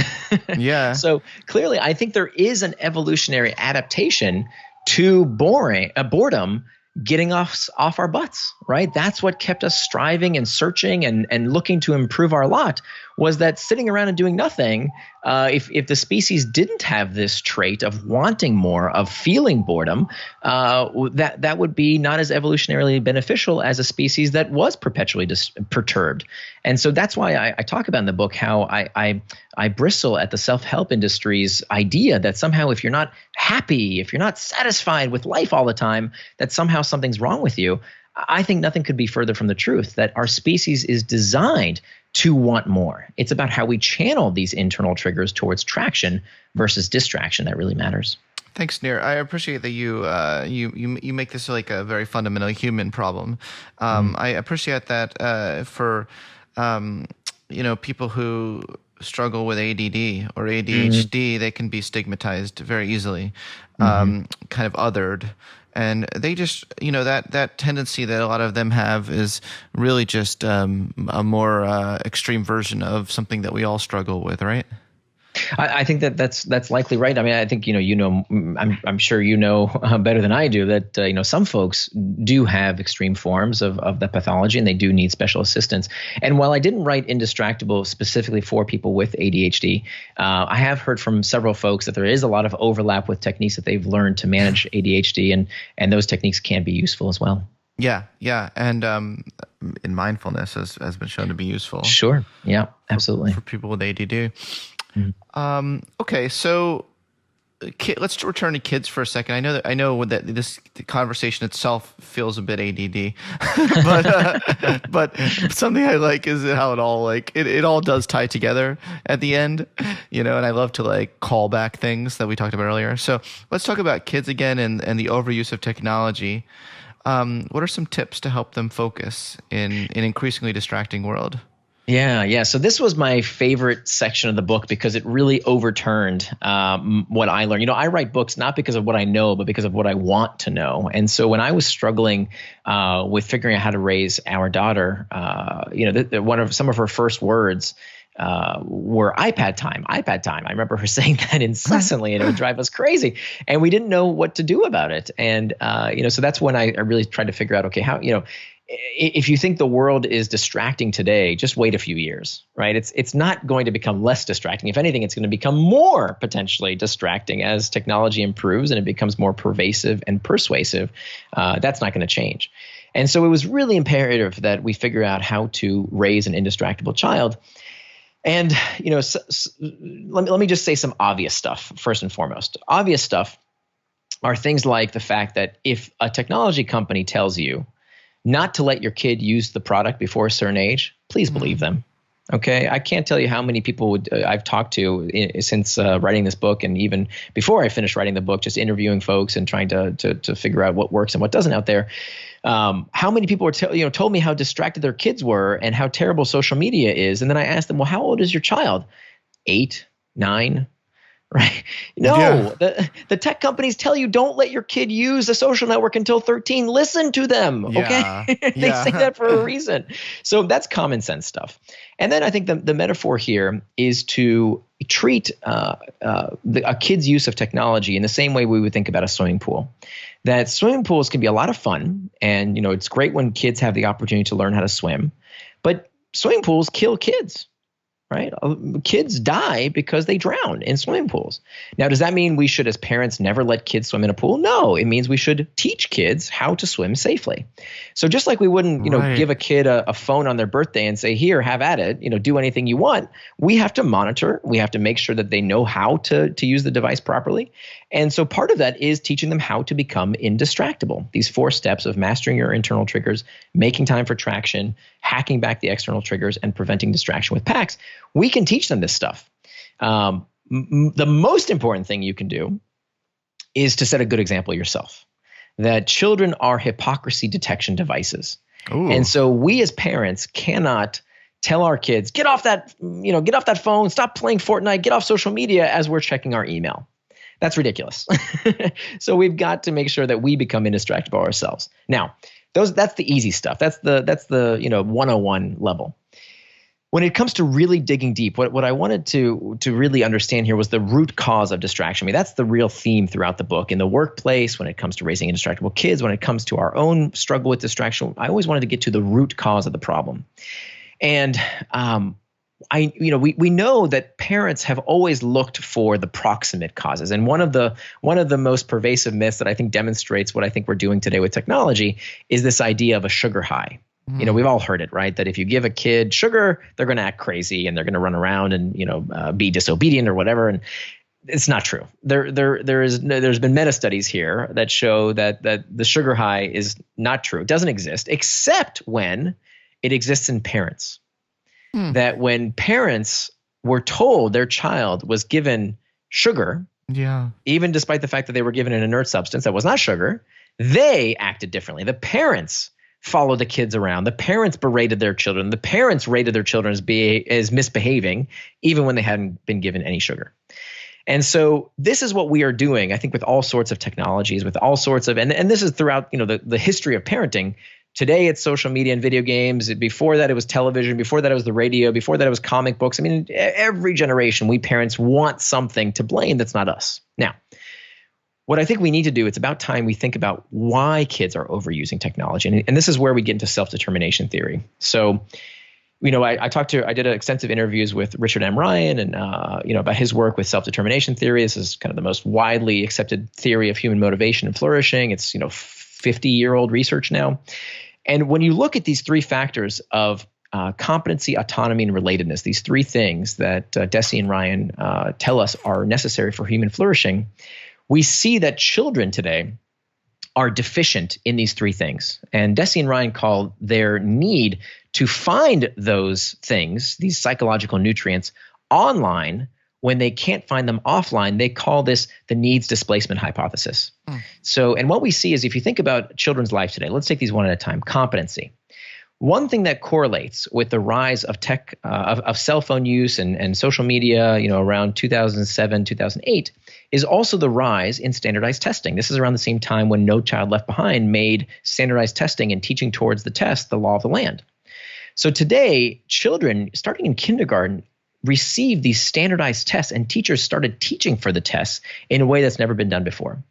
Yeah. So clearly, I think there is an evolutionary adaptation to boredom getting us off our butts, right? That's what kept us striving and searching and looking to improve our lot, was that sitting around and doing nothing, if the species didn't have this trait of wanting more, of feeling boredom, that would be not as evolutionarily beneficial as a species that was perpetually perturbed. And so that's why I talk about in the book how I bristle at the self-help industry's idea that somehow if you're not happy, if you're not satisfied with life all the time, that somehow something's wrong with you. I think nothing could be further from the truth, that our species is designed to want more. It's about how we channel these internal triggers towards traction versus distraction that really matters. Thanks, Nir. I appreciate that you make this like a very fundamental human problem. I appreciate that for people who struggle with ADD or ADHD, they can be stigmatized very easily, kind of othered. And they just, that tendency that a lot of them have is really just a more extreme version of something that we all struggle with, right? I think that's likely right. I mean, I think I'm sure better than I do that some folks do have extreme forms of the pathology, and they do need special assistance. And while I didn't write Indistractable specifically for people with ADHD, I have heard from several folks that there is a lot of overlap with techniques that they've learned to manage ADHD, and those techniques can be useful as well. Yeah, and in mindfulness has been shown to be useful. Sure. Yeah, absolutely. For people with ADD. Okay, so let's return to kids for a second. I know that this conversation itself feels a bit ADD, but something I like is how it all it all does tie together at the end, and I love to call back things that we talked about earlier. So let's talk about kids again and the overuse of technology. What are some tips to help them focus in an increasingly distracting world? Yeah. So this was my favorite section of the book because it really overturned what I learned. I write books not because of what I know, but because of what I want to know. And so when I was struggling with figuring out how to raise our daughter, some of her first words were iPad time. I remember her saying that incessantly, and it would drive us crazy. And we didn't know what to do about it. And so that's when I really tried to figure out, okay, how if you think the world is distracting today, just wait a few years, right? It's not going to become less distracting. If anything, it's going to become more potentially distracting as technology improves and it becomes more pervasive and persuasive. That's not going to change. And so it was really imperative that we figure out how to raise an indistractable child. And, let me just say some obvious stuff first and foremost. Obvious stuff are things like the fact that if a technology company tells you not to let your kid use the product before a certain age, please believe them. Okay, I can't tell you how many people I've talked to since writing this book, and even before I finished writing the book, just interviewing folks and trying to figure out what works and what doesn't out there. How many people were told me how distracted their kids were and how terrible social media is, and then I asked them, well, how old is your child? 8, 9. Right? No, the tech companies tell you don't let your kid use a social network until 13. Listen to them. Okay. They say that for a reason. So that's common sense stuff. And then I think the metaphor here is to treat a kid's use of technology in the same way we would think about a swimming pool. That swimming pools can be a lot of fun, and it's great when kids have the opportunity to learn how to swim, but swimming pools kill kids. Right? Kids die because they drown in swimming pools. Now, does that mean we should, as parents, never let kids swim in a pool? No, it means we should teach kids how to swim safely. So just like we wouldn't, give a kid a phone on their birthday and say, here, have at it, do anything you want. We have to monitor. We have to make sure that they know how to use the device properly. And so part of that is teaching them how to become indistractable. These 4 steps of mastering your internal triggers, making time for traction, hacking back the external triggers, and preventing distraction with packs. We can teach them this stuff. The most important thing you can do is to set a good example yourself. That children are hypocrisy detection devices. Ooh. And so we as parents cannot tell our kids, get off that phone, stop playing Fortnite, get off social media as we're checking our email. That's ridiculous. So we've got to make sure that we become indistractable ourselves. Now, that's the easy stuff. That's the 101 level. When it comes to really digging deep, what I wanted to really understand here was the root cause of distraction. I mean, that's the real theme throughout the book. In the workplace, when it comes to raising indistractable kids, when it comes to our own struggle with distraction, I always wanted to get to the root cause of the problem. And we know that parents have always looked for the proximate causes. And one of the most pervasive myths that I think demonstrates what I think we're doing today with technology is this idea of a sugar high. We've all heard it, right? That if you give a kid sugar, they're going to act crazy and they're going to run around and, be disobedient or whatever. And it's not true. There's been meta studies here that show that the sugar high is not true. It doesn't exist, except when it exists in parents. That when parents were told their child was given sugar, even despite the fact that they were given an inert substance that was not sugar, they acted differently. The parents followed the kids around. The parents berated their children. The parents rated their children as misbehaving, even when they hadn't been given any sugar. And so this is what we are doing, I think, with all sorts of technologies, with all sorts of, and this is throughout, the history of parenting. Today it's social media and video games. Before that it was television. Before that it was the radio. Before that it was comic books. I mean, every generation, we parents want something to blame that's not us. Now, what I think we need to do, it's about time we think about why kids are overusing technology. And this is where we get into self-determination theory. So, I did extensive interviews with Richard M. Ryan and, about his work with self-determination theory. This is kind of the most widely accepted theory of human motivation and flourishing. It's, 50-year-old research now. And when you look at these 3 factors of competency, autonomy, and relatedness, these 3 things that Deci and Ryan tell us are necessary for human flourishing, we see that children today are deficient in these 3 things. And Deci and Ryan call their need to find those things, these psychological nutrients, online when they can't find them offline. They call this the needs displacement hypothesis. So, and what we see is if you think about children's life today, let's take these one at a time. Competency. One thing that correlates with the rise of tech, of cell phone use and social media, around 2007, 2008, is also the rise in standardized testing. This is around the same time when No Child Left Behind made standardized testing and teaching towards the test the law of the land. So today, children starting in kindergarten receive these standardized tests, and teachers started teaching for the tests in a way that's never been done before.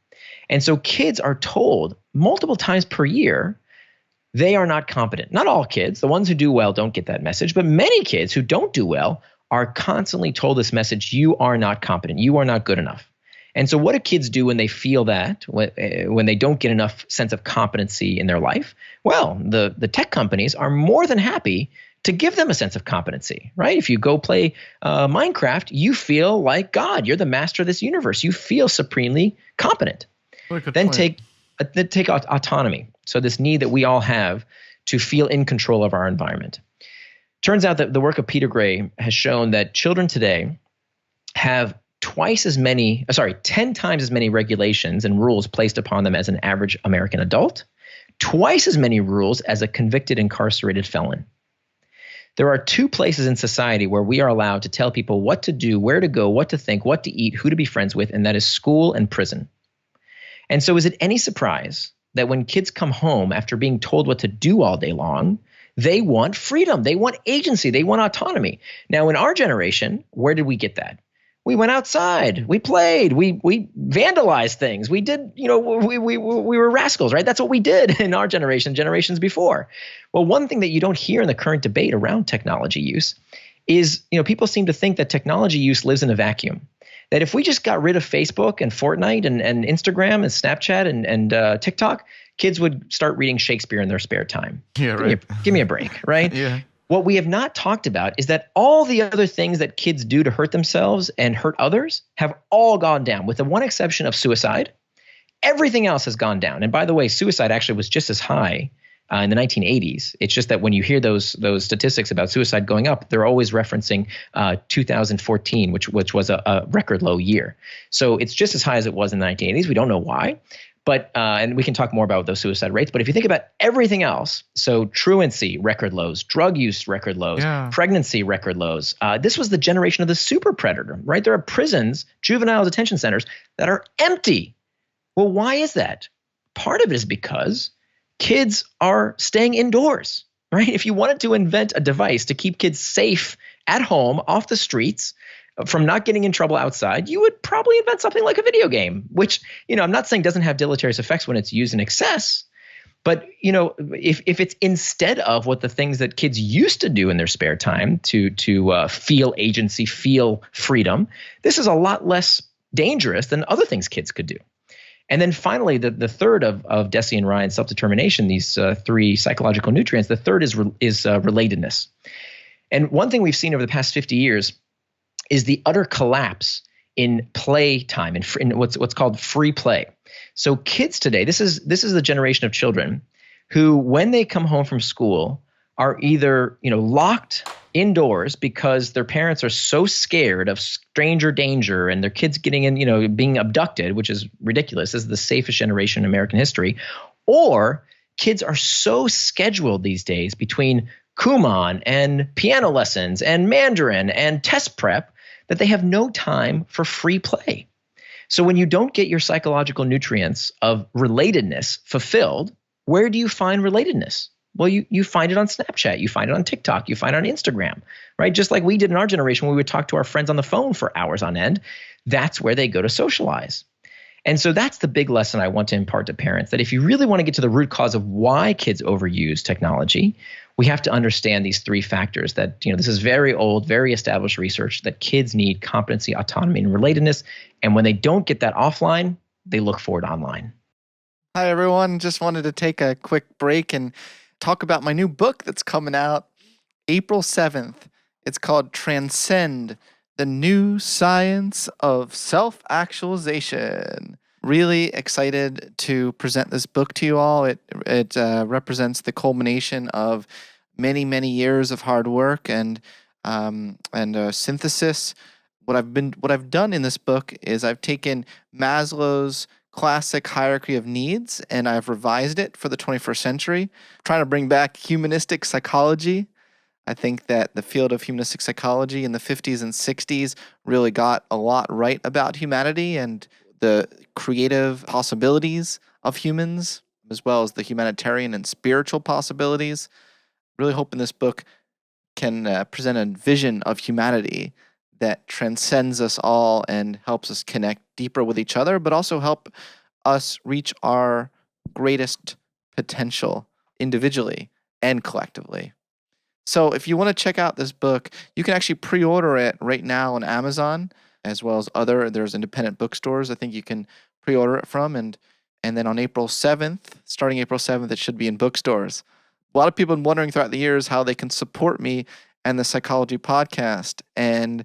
And so kids are told multiple times per year they are not competent. Not all kids. The ones who do well don't get that message, but many kids who don't do well are constantly told this message: you are not competent, you are not good enough. And so what do kids do when they feel that, when they don't get enough sense of competency in their life? Well, the tech companies are more than happy to give them a sense of competency, right? If you go play Minecraft, you feel like God. You're the master of this universe. You feel supremely competent. Then take autonomy. So this need that we all have to feel in control of our environment. Turns out that the work of Peter Gray has shown that children today have 10 times as many regulations and rules placed upon them as an average American adult, twice as many rules as a convicted incarcerated felon. There are 2 places in society where we are allowed to tell people what to do, where to go, what to think, what to eat, who to be friends with, and that is school and prison. And so is it any surprise that when kids come home after being told what to do all day long, they want freedom, they want agency, they want autonomy? Now, in our generation, where did we get that? We went outside. We played. We vandalized things. We did, we were rascals, right? That's what we did in our generation, generations before. Well, one thing that you don't hear in the current debate around technology use is, people seem to think that technology use lives in a vacuum. That if we just got rid of Facebook and Fortnite and Instagram and Snapchat and TikTok, kids would start reading Shakespeare in their spare time. Yeah, right. Give me a break, right? Yeah. What we have not talked about is that all the other things that kids do to hurt themselves and hurt others have all gone down, with the one exception of suicide. Everything else has gone down. And by the way, suicide actually was just as high in the 1980s. It's just that when you hear those statistics about suicide going up, they're always referencing 2014, which was a record low year. So it's just as high as it was in the 1980s. We don't know why. But and we can talk more about those suicide rates. But if you think about everything else, so truancy, record lows, drug use, record lows, pregnancy, record lows. This was the generation of the super predator, right? There are prisons, juvenile detention centers that are empty. Well, why is that? Part of it is because kids are staying indoors, right? If you wanted to invent a device to keep kids safe at home, off the streets, from not getting in trouble outside, you would probably invent something like a video game, which, I'm not saying doesn't have deleterious effects when it's used in excess. But, if it's instead of what the things that kids used to do in their spare time to feel agency, feel freedom, this is a lot less dangerous than other things kids could do. And then finally, the third of Deci and Ryan's self-determination, these three psychological nutrients, the third is relatedness. And one thing we've seen over the past 50 years is the utter collapse in play time, in what's called free play. So kids today, this is the generation of children who, when they come home from school, are either locked indoors because their parents are so scared of stranger danger and their kids getting in, being abducted, which is ridiculous. This is the safest generation in American history. Or kids are so scheduled these days between Kumon and piano lessons and Mandarin and test prep that they have no time for free play. So when you don't get your psychological nutrients of relatedness fulfilled, where do you find relatedness? Well, you find it on Snapchat, you find it on TikTok, you find it on Instagram, right? Just like we did in our generation when we would talk to our friends on the phone for hours on end. That's where they go to socialize. And so that's the big lesson I want to impart to parents, that if you really want to get to the root cause of why kids overuse technology, we have to understand these three factors that, this is very old, very established research, that kids need competency, autonomy, and relatedness. And when they don't get that offline, they look for it online. Hi, everyone. Just wanted to take a quick break and talk about my new book that's coming out April 7th. It's called Transcend: The New Science of Self-Actualization. Really excited to present this book to you all. It represents the culmination of many, many years of hard work and synthesis. What I've done in this book is I've taken Maslow's classic hierarchy of needs and I've revised it for the 21st century, trying to bring back humanistic psychology. I think that the field of humanistic psychology in the 50s and 60s really got a lot right about humanity and the creative possibilities of humans, as well as the humanitarian and spiritual possibilities. Really hoping this book can present a vision of humanity that transcends us all and helps us connect deeper with each other, but also help us reach our greatest potential individually and collectively. So if you want to check out this book, you can actually pre-order it right now on Amazon, as well as there's independent bookstores I think you can pre-order it from. And then on April 7th, starting April 7th, it should be in bookstores. A lot of people have been wondering throughout the years how they can support me and the Psychology Podcast. And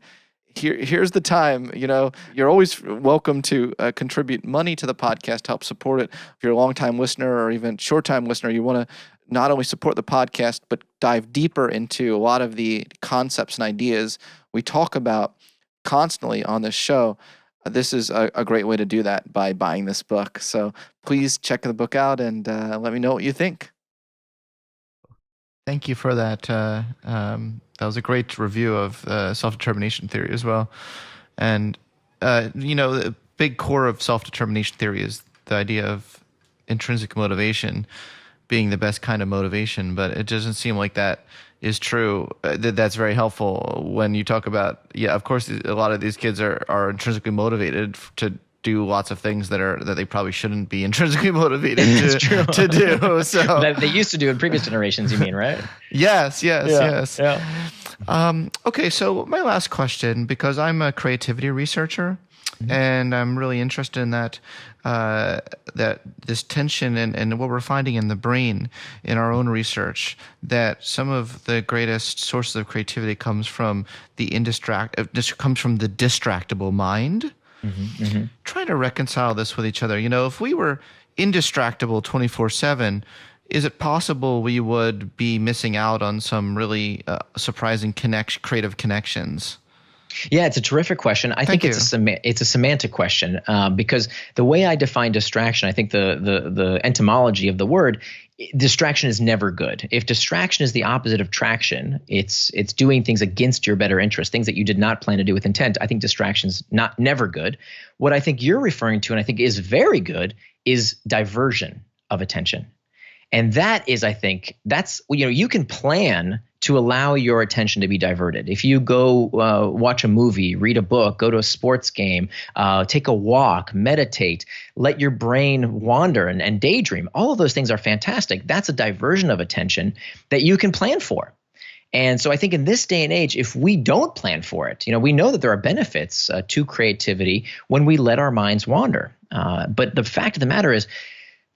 here's the time. You're always welcome to contribute money to the podcast to help support it. If you're a long-time listener or even short-time listener, you want to not only support the podcast, but dive deeper into a lot of the concepts and ideas we talk about constantly on this show. This is a great way to do that by buying this book. So please check the book out and let me know what you think. Thank you for that. That was a great review of self-determination theory as well. And, the big core of self-determination theory is the idea of intrinsic motivation being the best kind of motivation, but it doesn't seem like that is true. That's very helpful when you talk about, of course, a lot of these kids are intrinsically motivated to do lots of things that they probably shouldn't be intrinsically motivated to do. So that they used to do in previous generations, you mean, right? Yes. Yeah. Okay, so my last question, because I'm a creativity researcher, and I'm really interested in that this tension and what we're finding in the brain in our own research, that some of the greatest sources of creativity comes from the distractible mind. Trying to reconcile this with each other. If we were indistractable 24/7, is it possible we would be missing out on some really surprising creative connections? Yeah, it's a terrific question. I think it's a semantic question because the way I define distraction, I think the etymology of the word, distraction is never good. If distraction is the opposite of traction, it's doing things against your better interest, things that you did not plan to do with intent. I think distraction's never good. What I think you're referring to, and I think is very good, is diversion of attention. And that is, I think, you can plan to allow your attention to be diverted. If you go watch a movie, read a book, go to a sports game, take a walk, meditate, let your brain wander and daydream, all of those things are fantastic. That's a diversion of attention that you can plan for. And so I think in this day and age, if we don't plan for it, we know that there are benefits to creativity when we let our minds wander. But the fact of the matter is,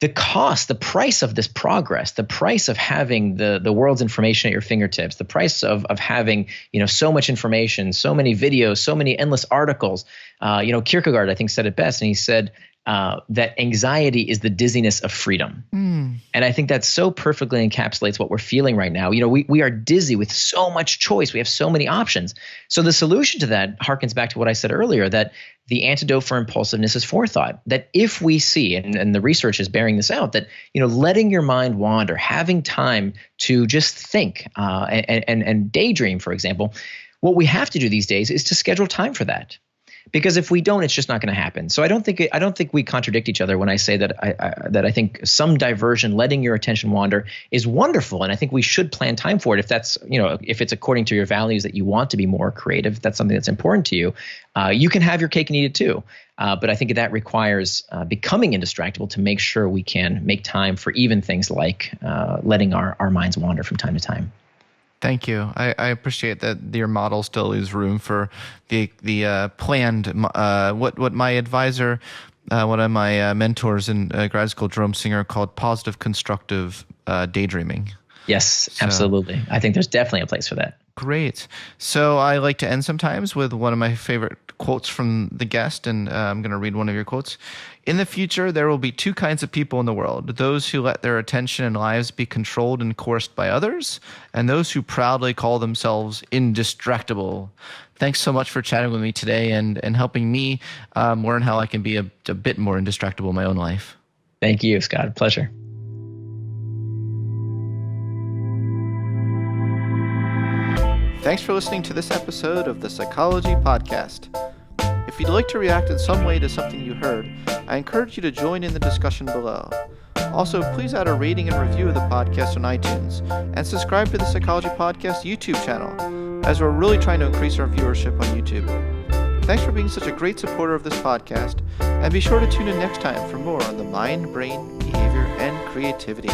the cost, the price of this progress, the price of having the world's information at your fingertips, the price of having so much information, so many videos, so many endless articles. Kierkegaard, I think, said it best, and he said that anxiety is the dizziness of freedom. And I think that so perfectly encapsulates what we're feeling right now. We are dizzy with so much choice. We have so many options. So the solution to that harkens back to what I said earlier, that the antidote for impulsiveness is forethought. That if we see, and the research is bearing this out, that letting your mind wander, having time to just think and daydream, for example, what we have to do these days is to schedule time for that. Because if we don't, it's just not going to happen. So I don't think we contradict each other when I say that I think some diversion, letting your attention wander, is wonderful, and I think we should plan time for it. If that's if it's according to your values that you want to be more creative, if that's something that's important to you, you can have your cake and eat it too. But I think that requires becoming indistractable to make sure we can make time for even things like letting our minds wander from time to time. Thank you. I appreciate that your model still leaves room for the planned. What my advisor, one of my mentors in grad school, Jerome Singer, called positive constructive daydreaming. Yes, absolutely. I think there's definitely a place for that. Great. So I like to end sometimes with one of my favorite quotes from the guest, and I'm going to read one of your quotes. In the future, there will be two kinds of people in the world: those who let their attention and lives be controlled and coerced by others, and those who proudly call themselves indistractable. Thanks so much for chatting with me today and helping me learn how I can be a bit more indistractable in my own life. Thank you, Scott. Pleasure. Thanks for listening to this episode of the Psychology Podcast. If you'd like to react in some way to something you heard, I encourage you to join in the discussion below. Also, please add a rating and review of the podcast on iTunes, and subscribe to the Psychology Podcast YouTube channel, as we're really trying to increase our viewership on YouTube. Thanks for being such a great supporter of this podcast, and be sure to tune in next time for more on the mind, brain, behavior, and creativity.